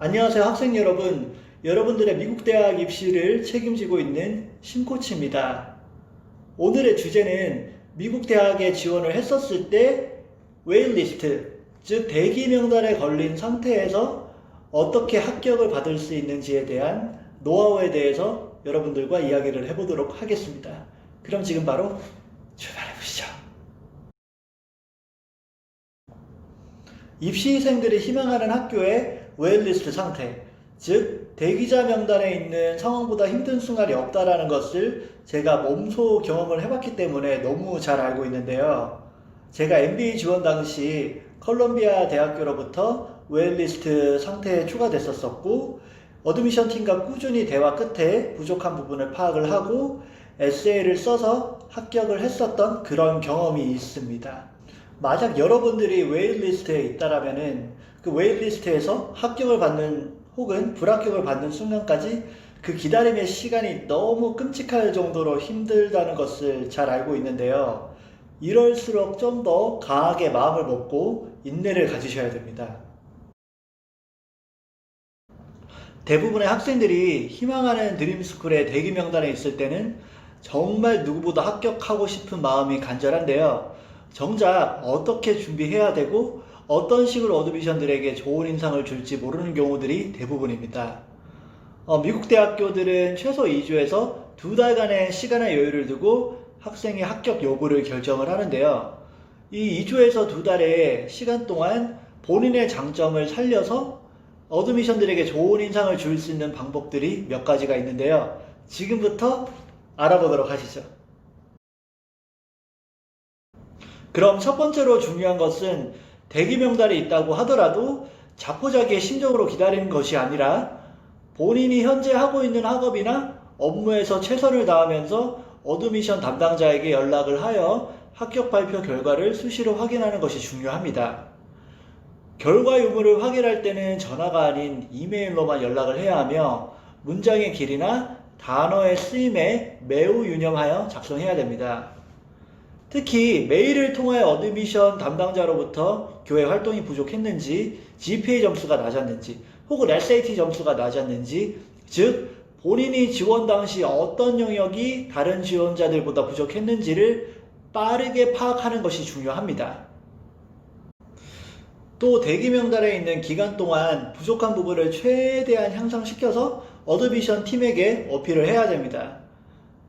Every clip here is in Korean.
안녕하세요 학생 여러분. 여러분들의 미국 대학 입시를 책임지고 있는 심코치입니다. 오늘의 주제는 미국 대학에 지원을 했었을 때 웨일리스트, 즉 대기 명단에 걸린 상태에서 어떻게 합격을 받을 수 있는지에 대한 노하우에 대해서 여러분들과 이야기를 해보도록 하겠습니다. 그럼 지금 바로 출발해 보시죠. 입시생들이 희망하는 학교의 웨일리스트 상태, 즉 대기자 명단에 있는 상황보다 힘든 순간이 없다라는 것을 제가 몸소 경험을 해봤기 때문에 너무 잘 알고 있는데요. 제가 MBA 지원 당시 컬럼비아 대학교로부터 웨일리스트 상태에 추가됐었고, 어드미션 팀과 꾸준히 대화 끝에 부족한 부분을 파악을 하고 에세이를 써서 합격을 했었던 그런 경험이 있습니다. 만약 여러분들이 웨일리스트에 있다라면은 그 웨일리스트에서 합격을 받는 혹은 불합격을 받는 순간까지 그 기다림의 시간이 너무 끔찍할 정도로 힘들다는 것을 잘 알고 있는데요. 이럴수록 좀 더 강하게 마음을 먹고 인내를 가지셔야 됩니다. 대부분의 학생들이 희망하는 드림스쿨의 대기 명단에 있을 때는 정말 누구보다 합격하고 싶은 마음이 간절한데요. 정작 어떻게 준비해야 되고 어떤 식으로 어드미션들에게 좋은 인상을 줄지 모르는 경우들이 대부분입니다. 미국 대학교들은 최소 2주에서 2달간의 시간의 여유를 두고 학생의 합격 여부를 결정을 하는데요. 이 2주에서 2달의 시간 동안 본인의 장점을 살려서 어드미션들에게 좋은 인상을 줄 수 있는 방법들이 몇 가지가 있는데요. 지금부터 알아보도록 하시죠. 그럼 첫 번째로 중요한 것은 대기 명단이 있다고 하더라도 자포자기의 심정으로 기다리는 것이 아니라 본인이 현재 하고 있는 학업이나 업무에서 최선을 다하면서 어드미션 담당자에게 연락을 하여 합격 발표 결과를 수시로 확인하는 것이 중요합니다. 결과 유무를 확인할 때는 전화가 아닌 이메일로만 연락을 해야 하며 문장의 길이나 단어의 쓰임에 매우 유념하여 작성해야 됩니다. 특히 메일을 통하여 어드미션 담당자로부터 교회 활동이 부족했는지, GPA 점수가 낮았는지, 혹은 SAT 점수가 낮았는지, 즉 본인이 지원 당시 어떤 영역이 다른 지원자들보다 부족했는지를 빠르게 파악하는 것이 중요합니다. 또 대기 명단에 있는 기간 동안 부족한 부분을 최대한 향상시켜서 어드미션 팀에게 어필을 해야 됩니다.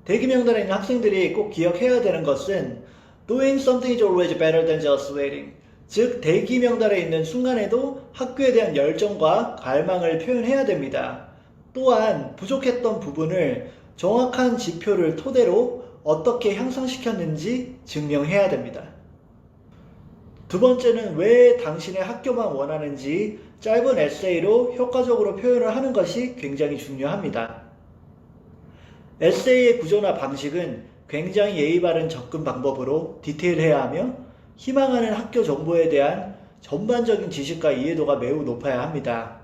대기 명단에 있는 학생들이 꼭 기억해야 되는 것은 Doing something is always better than just waiting. 즉 대기 명단에 있는 순간에도 학교에 대한 열정과 갈망을 표현해야 됩니다. 또한 부족했던 부분을 정확한 지표를 토대로 어떻게 향상시켰는지 증명해야 됩니다. 두 번째는 왜 당신의 학교만 원하는지 짧은 에세이로 효과적으로 표현을 하는 것이 굉장히 중요합니다. 에세이의 구조나 방식은 굉장히 예의 바른 접근 방법으로 디테일해야 하며 희망하는 학교 정보에 대한 전반적인 지식과 이해도가 매우 높아야 합니다.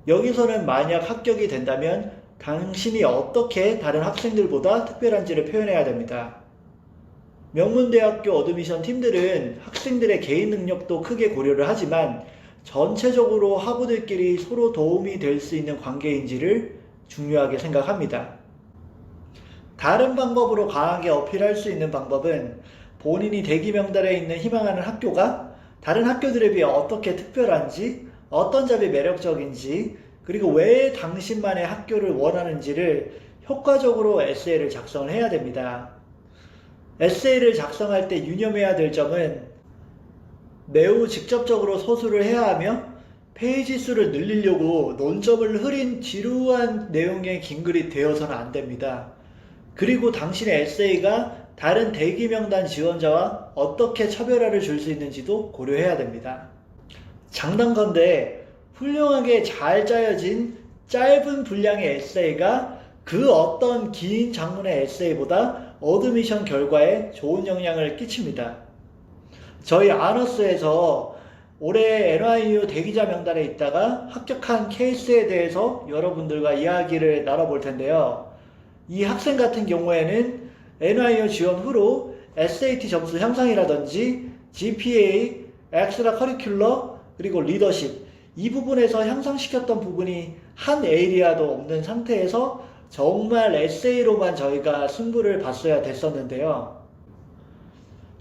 여기서는 만약 합격이 된다면 당신이 어떻게 다른 학생들보다 특별한지를 표현해야 됩니다. 명문대학교 어드미션 팀들은 학생들의 개인 능력도 크게 고려를 하지만 전체적으로 학우들끼리 서로 도움이 될 수 있는 관계인지를 중요하게 생각합니다. 다른 방법으로 강하게 어필할 수 있는 방법은 본인이 대기 명단에 있는 희망하는 학교가 다른 학교들에 비해 어떻게 특별한지, 어떤 점이 매력적인지, 그리고 왜 당신만의 학교를 원하는지를 효과적으로 에세이를 작성을 해야 됩니다. 에세이를 작성할 때 유념해야 될 점은 매우 직접적으로 서술을 해야 하며 페이지 수를 늘리려고 논점을 흐린 지루한 내용의 긴 글이 되어서는 안 됩니다. 그리고 당신의 에세이가 다른 대기 명단 지원자와 어떻게 차별화를 줄 수 있는지도 고려해야 됩니다. 장단건대 훌륭하게 잘 짜여진 짧은 분량의 에세이가 그 어떤 긴 장문의 에세이보다 어드미션 결과에 좋은 영향을 끼칩니다. 저희 아너스에서 올해 NYU 대기자 명단에 있다가 합격한 케이스에 대해서 여러분들과 이야기를 나눠볼 텐데요. 이 학생 같은 경우에는 NYU 지원 후로 SAT 점수 향상이라든지 GPA, 엑스트라 커리큘러, 그리고 리더십 이 부분에서 향상시켰던 부분이 한 에이리아도 없는 상태에서 정말 에세이로만 저희가 승부를 봤어야 됐었는데요.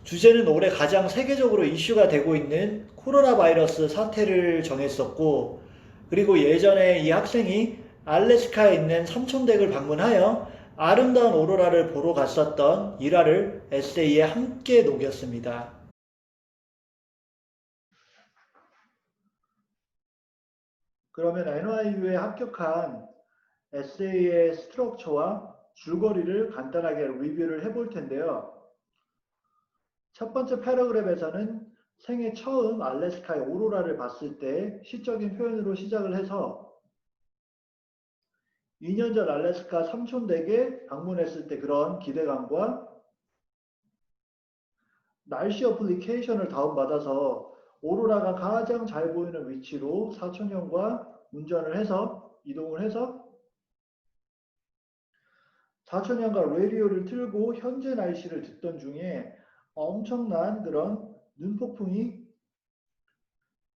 주제는 올해 가장 세계적으로 이슈가 되고 있는 코로나 바이러스 사태를 정했었고, 그리고 예전에 이 학생이 알래스카에 있는 삼촌댁을 방문하여 아름다운 오로라를 보러 갔었던 일화를 에세이에 함께 녹였습니다. 그러면 NYU에 합격한 에세이의 스트럭처와 줄거리를 간단하게 리뷰를 해볼 텐데요. 첫 번째 패러그랩에서는 생애 처음 알래스카의 오로라를 봤을 때 시적인 표현으로 시작을 해서 2년 전 알래스카 삼촌댁에 방문했을 때 그런 기대감과 날씨 어플리케이션을 다운받아서 오로라가 가장 잘 보이는 위치로 사촌형과 운전을 해서 이동을 해서 사촌형과 라디오를 틀고 현재 날씨를 듣던 중에 엄청난 그런 눈폭풍이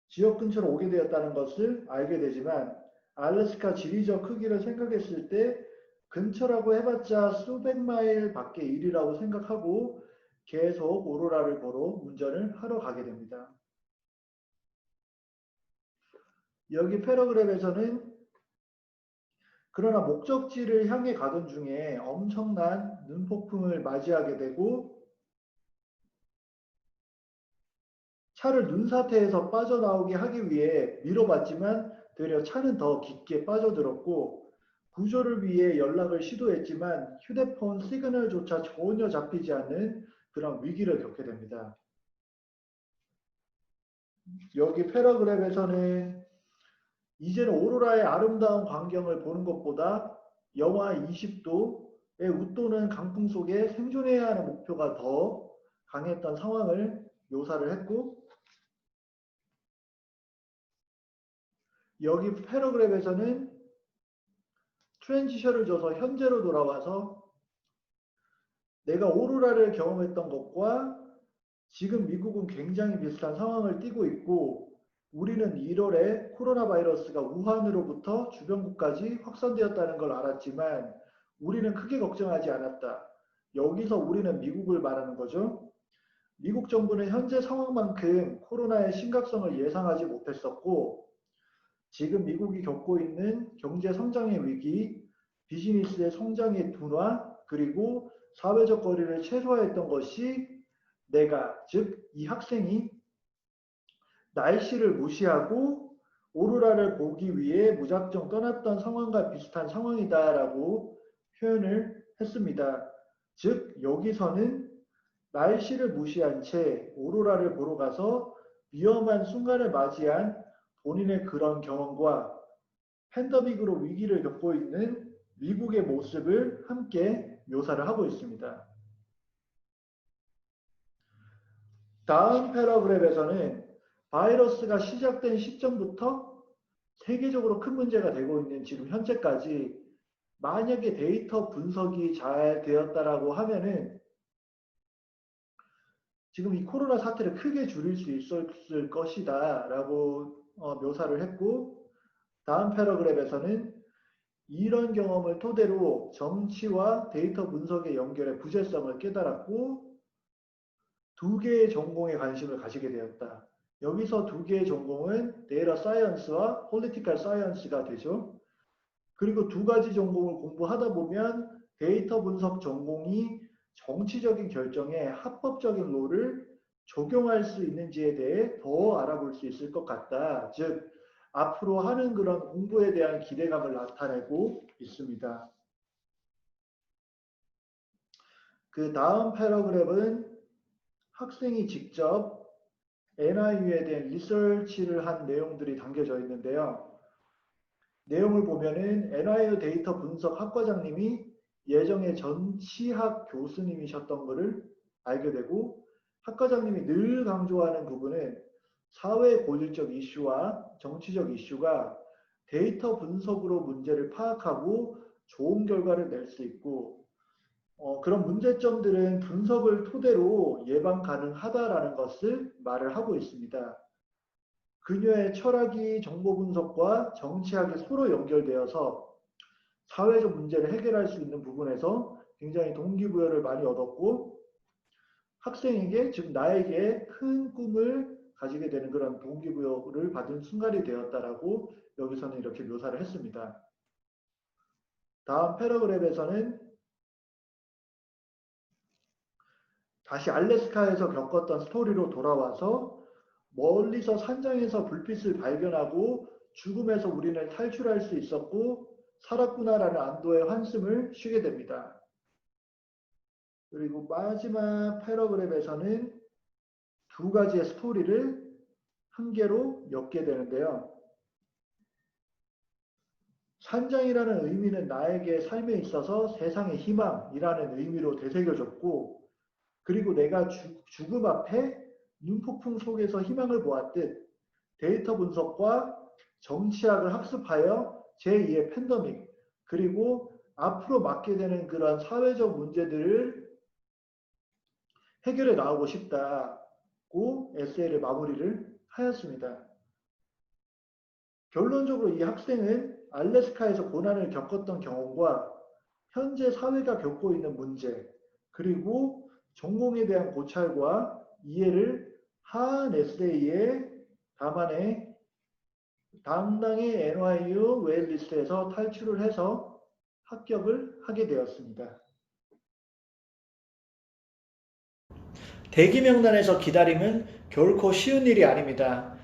지역 근처로 오게 되었다는 것을 알게 되지만 알래스카 지리적 크기를 생각했을 때 근처라고 해봤자 수백 마일 밖의 일이라고 생각하고 계속 오로라를 보러 운전을 하러 가게 됩니다. 여기 패러그랩에서는 그러나 목적지를 향해 가던 중에 엄청난 눈폭풍을 맞이하게 되고 차를 눈사태에서 빠져나오게 하기 위해 밀어봤지만 되려 차는 더 깊게 빠져들었고 구조를 위해 연락을 시도했지만 휴대폰 시그널조차 전혀 잡히지 않는 그런 위기를 겪게 됩니다. 여기 패러그랩에서는 이제는 오로라의 아름다운 광경을 보는 것보다 영하 20도의 웃도는 강풍 속에 생존해야 하는 목표가 더 강했던 상황을 묘사를 했고 여기 패러그랩에서는 트랜지션을 줘서 현재로 돌아와서 내가 오로라를 경험했던 것과 지금 미국은 굉장히 비슷한 상황을 띠고 있고 우리는 1월에 코로나 바이러스가 우한으로부터 주변국까지 확산되었다는 걸 알았지만 우리는 크게 걱정하지 않았다. 여기서 우리는 미국을 말하는 거죠. 미국 정부는 현재 상황만큼 코로나의 심각성을 예상하지 못했었고 지금 미국이 겪고 있는 경제 성장의 위기, 비즈니스의 성장의 둔화, 그리고 사회적 거리를 최소화했던 것이 내가, 즉 이 학생이 날씨를 무시하고 오로라를 보기 위해 무작정 떠났던 상황과 비슷한 상황이다라고 표현을 했습니다. 즉 여기서는 날씨를 무시한 채 오로라를 보러 가서 위험한 순간을 맞이한 본인의 그런 경험과 팬데믹으로 위기를 겪고 있는 미국의 모습을 함께 묘사를 하고 있습니다. 다음 패러그랩에서는 바이러스가 시작된 시점부터 세계적으로 큰 문제가 되고 있는 지금 현재까지 만약에 데이터 분석이 잘 되었다라고 하면은 지금 이 코로나 사태를 크게 줄일 수 있었을 것이다 라고 묘사를 했고 다음 패러그랩에서는 이런 경험을 토대로 정치와 데이터 분석의 연결의 부재성을 깨달았고 두 개의 전공에 관심을 가지게 되었다. 여기서 두 개의 전공은 데이터 사이언스와 폴리티컬 사이언스가 되죠. 그리고 두 가지 전공을 공부하다 보면 데이터 분석 전공이 정치적인 결정에 합법적인 롤을 적용할 수 있는지에 대해 더 알아볼 수 있을 것 같다. 즉 앞으로 하는 그런 공부에 대한 기대감을 나타내고 있습니다. 그 다음 패러그랩은 학생이 직접 NIU에 대한 리서치를 한 내용들이 담겨져 있는데요. 내용을 보면은 NIU 데이터 분석 학과장님이 예정에 전시학 교수님이셨던 것을 알게 되고 학과장님이 늘 강조하는 부분은 사회 고질적 이슈와 정치적 이슈가 데이터 분석으로 문제를 파악하고 좋은 결과를 낼 수 있고 그런 문제점들은 분석을 토대로 예방 가능하다라는 것을 말을 하고 있습니다. 그녀의 철학이 정보 분석과 정치학이 서로 연결되어서 사회적 문제를 해결할 수 있는 부분에서 굉장히 동기부여를 많이 얻었고, 학생에게, 즉 나에게 큰 꿈을 가지게 되는 그런 동기부여를 받은 순간이 되었다라고 여기서는 이렇게 묘사를 했습니다. 다음 패러그랩에서는 다시 알래스카에서 겪었던 스토리로 돌아와서 멀리서 산장에서 불빛을 발견하고 죽음에서 우리는 탈출할 수 있었고 살았구나라는 안도의 한숨을 쉬게 됩니다. 그리고 마지막 패러그랩에서는 두 가지의 스토리를 한 개로 엮게 되는데요. 산장이라는 의미는 나에게 삶에 있어서 세상의 희망이라는 의미로 되새겨졌고, 그리고 내가 죽음 앞에 눈폭풍 속에서 희망을 보았듯 데이터 분석과 정치학을 학습하여 제2의 팬데믹, 그리고 앞으로 맞게 되는 그런 사회적 문제들을 해결해 나오고 싶다고 에세이를 마무리를 하였습니다. 결론적으로 이 학생은 알래스카에서 고난을 겪었던 경험과 현재 사회가 겪고 있는 문제, 그리고 전공에 대한 고찰과 이해를 한 에세이에 담아내 당당히 NYU 웨일리스트에서 탈출을 해서 합격을 하게 되었습니다. 대기 명단에서 기다림은 결코 쉬운 일이 아닙니다.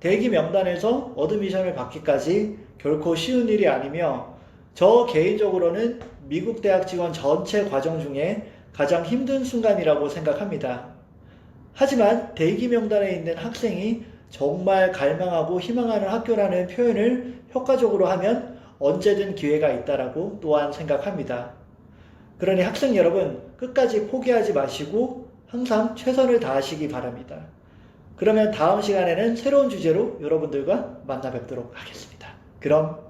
대기 명단에서 어드미션을 받기까지 결코 쉬운 일이 아니며 저 개인적으로는 미국 대학 지원 전체 과정 중에 가장 힘든 순간이라고 생각합니다. 하지만 대기 명단에 있는 학생이 정말 갈망하고 희망하는 학교라는 표현을 효과적으로 하면 언제든 기회가 있다라고 또한 생각합니다. 그러니 학생 여러분 끝까지 포기하지 마시고 항상 최선을 다하시기 바랍니다. 그러면 다음 시간에는 새로운 주제로 여러분들과 만나 뵙도록 하겠습니다. 그럼